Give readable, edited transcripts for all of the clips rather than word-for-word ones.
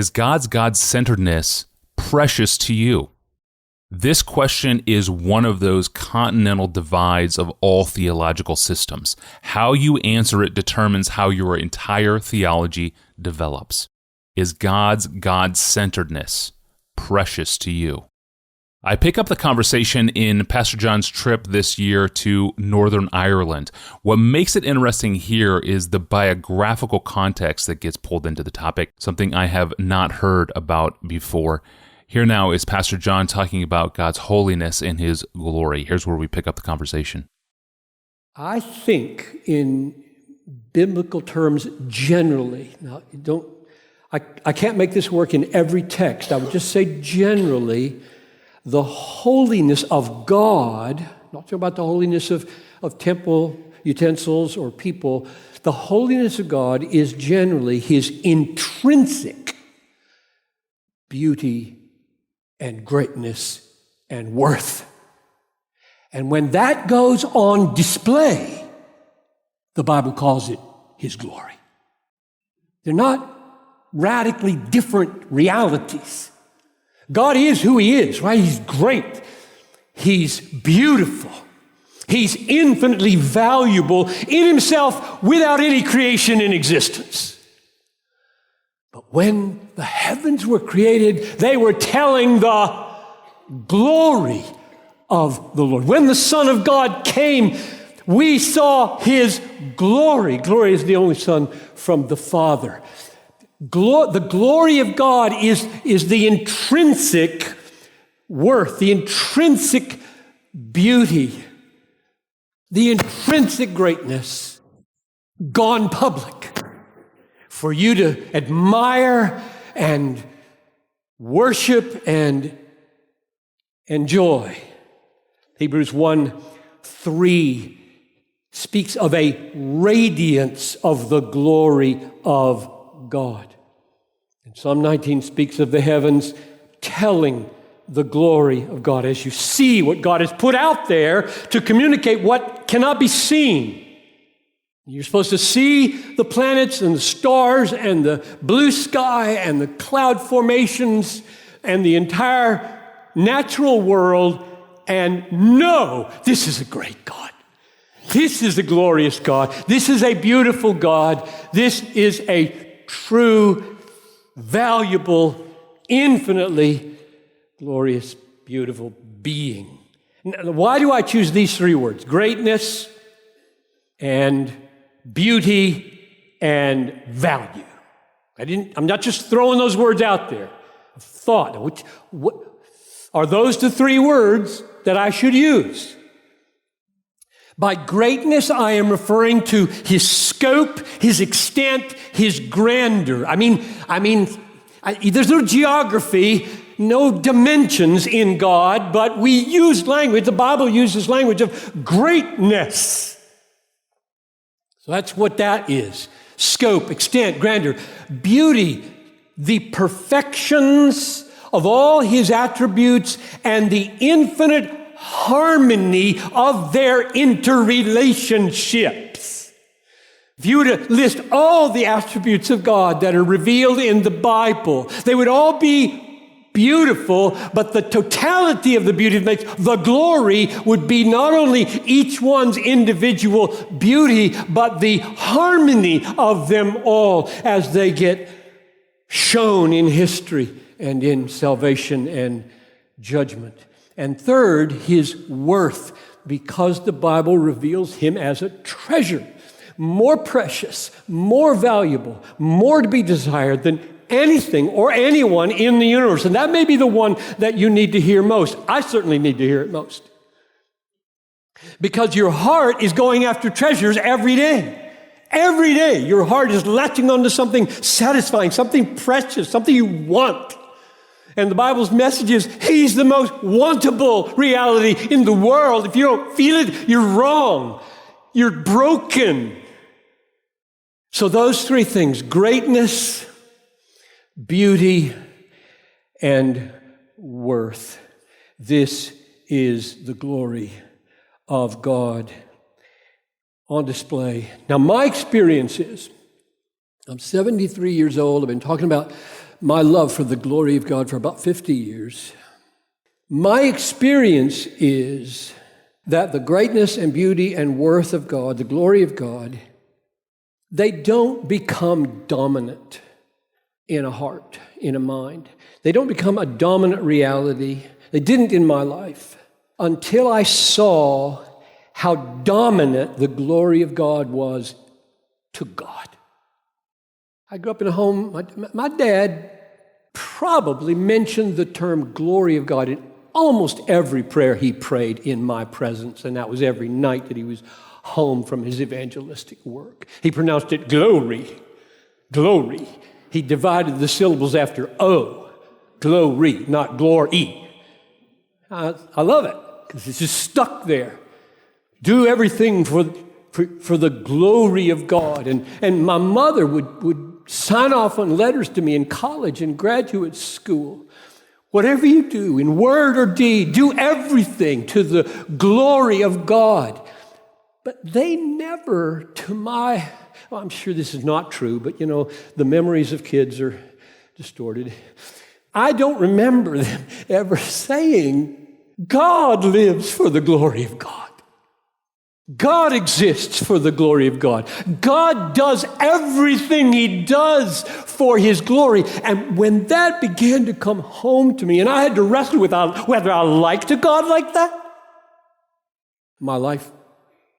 Is God's God-centeredness precious to you? This question is one of those continental divides of all theological systems. How you answer it determines how your entire theology develops. Is God's God-centeredness precious to you? I pick up the conversation in Pastor John's trip this year to Northern Ireland. What makes it interesting here is the biographical context that gets pulled into the topic, something I have not heard about before. Here now is Pastor John talking about God's holiness and His glory. Here's where we pick up the conversation. I think in biblical terms generally, now I can't make this work in every text. I would just say generally, the holiness of God, not talking about the holiness of temple utensils or people, the holiness of God is generally His intrinsic beauty and greatness and worth. And when that goes on display, the Bible calls it His glory. They're not radically different realities. God is who He is, right? He's great. He's beautiful. He's infinitely valuable in Himself without any creation in existence. But when the heavens were created, they were telling the glory of the Lord. When the Son of God came, we saw His glory. Glory is the only Son from the Father. The glory of God is the intrinsic worth, the intrinsic beauty, the intrinsic greatness gone public for you to admire and worship and enjoy. Hebrews 1:3 speaks of a radiance of the glory of God. And Psalm 19 speaks of the heavens telling the glory of God as you see what God has put out there to communicate what cannot be seen. You're supposed to see the planets and the stars and the blue sky and the cloud formations and the entire natural world and know this is a great God. This is a glorious God. This is a beautiful God. This is a true, valuable, infinitely glorious, beautiful being. Now, why do I choose these three words? Greatness and beauty and value. I'm not just throwing those words out there. I've thought, what are those the three words that I should use? By greatness, I am referring to His scope, His extent, His grandeur. I mean, there's no geography, no dimensions in God, but we use language, the Bible uses language of greatness. So that's what that is. Scope, extent, grandeur, beauty, the perfections of all His attributes and the infinite harmony of their interrelationships. If you were to list all the attributes of God that are revealed in the Bible, they would all be beautiful, but the totality of the beauty that makes the glory would be not only each one's individual beauty, but the harmony of them all as they get shown in history and in salvation and judgment. And third, His worth, because the Bible reveals Him as a treasure, more precious, more valuable, more to be desired than anything or anyone in the universe. And that may be the one that you need to hear most. I certainly need to hear it most. Because your heart is going after treasures every day. Every day, your heart is latching onto something satisfying, something precious, something you want. And the Bible's message is, He's the most wantable reality in the world. If you don't feel it, you're wrong. You're broken. So those three things, greatness, beauty, and worth. This is the glory of God on display. Now, my experience is, I'm 73 years old. I've been talking about my love for the glory of God for about 50 years. My experience is that the greatness and beauty and worth of God, the glory of God, they don't become dominant in a heart, in a mind. They don't become a dominant reality. They didn't in my life until I saw how dominant the glory of God was to God. I grew up in a home, my dad probably mentioned the term glory of God in almost every prayer he prayed in my presence, and that was every night that he was home from his evangelistic work. He pronounced it glory, glory. He divided the syllables after O, glory, not glory. I love it because it's just stuck there. Do everything for the glory of God. And my mother would sign off on letters to me in college and graduate school. Whatever you do, in word or deed, do everything to the glory of God. But they never, I'm sure this is not true, but the memories of kids are distorted. I don't remember them ever saying, God lives for the glory of God. God exists for the glory of God. God does everything He does for His glory. And when that began to come home to me, and I had to wrestle with whether I liked a God like that, my life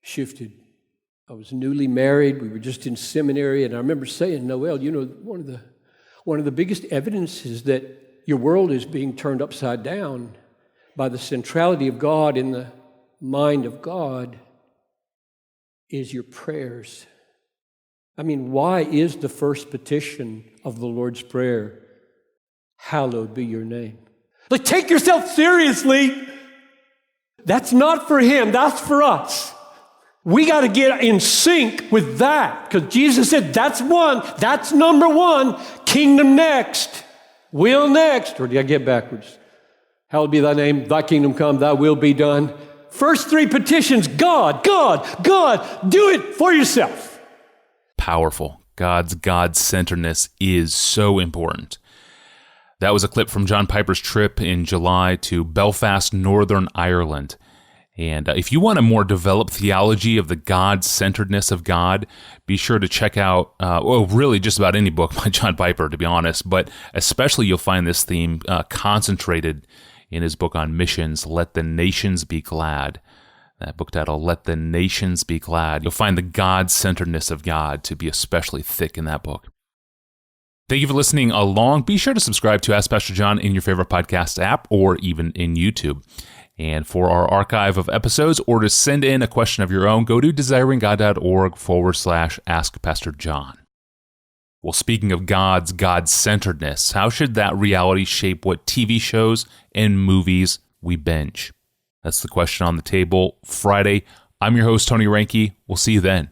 shifted. I was newly married. We were just in seminary. And I remember saying, Noel, one of the biggest evidences that your world is being turned upside down by the centrality of God in the mind of God is your prayers. I mean, why is the first petition of the Lord's Prayer, hallowed be your name? Like, take yourself seriously. That's not for Him, that's for us. We got to get in sync with that, because Jesus said that's number one, kingdom next, will next. Or did I get backwards? Hallowed be thy name, thy kingdom come, thy will be done. First three petitions, God, God, God, do it for yourself. Powerful. God's God-centeredness is so important. That was a clip from John Piper's trip in July to Belfast, Northern Ireland. And if you want a more developed theology of the God-centeredness of God, be sure to check out, really just about any book by John Piper, to be honest, but especially you'll find this theme concentrated in his book on missions, Let the Nations Be Glad. That book title, Let the Nations Be Glad. You'll find the God-centeredness of God to be especially thick in that book. Thank you for listening along. Be sure to subscribe to Ask Pastor John in your favorite podcast app or even in YouTube. And for our archive of episodes or to send in a question of your own, go to desiringgod.org/Ask Pastor John. Well, speaking of God's God-centeredness, how should that reality shape what TV shows and movies we binge? That's the question on the table Friday. I'm your host, Tony Reinke. We'll see you then.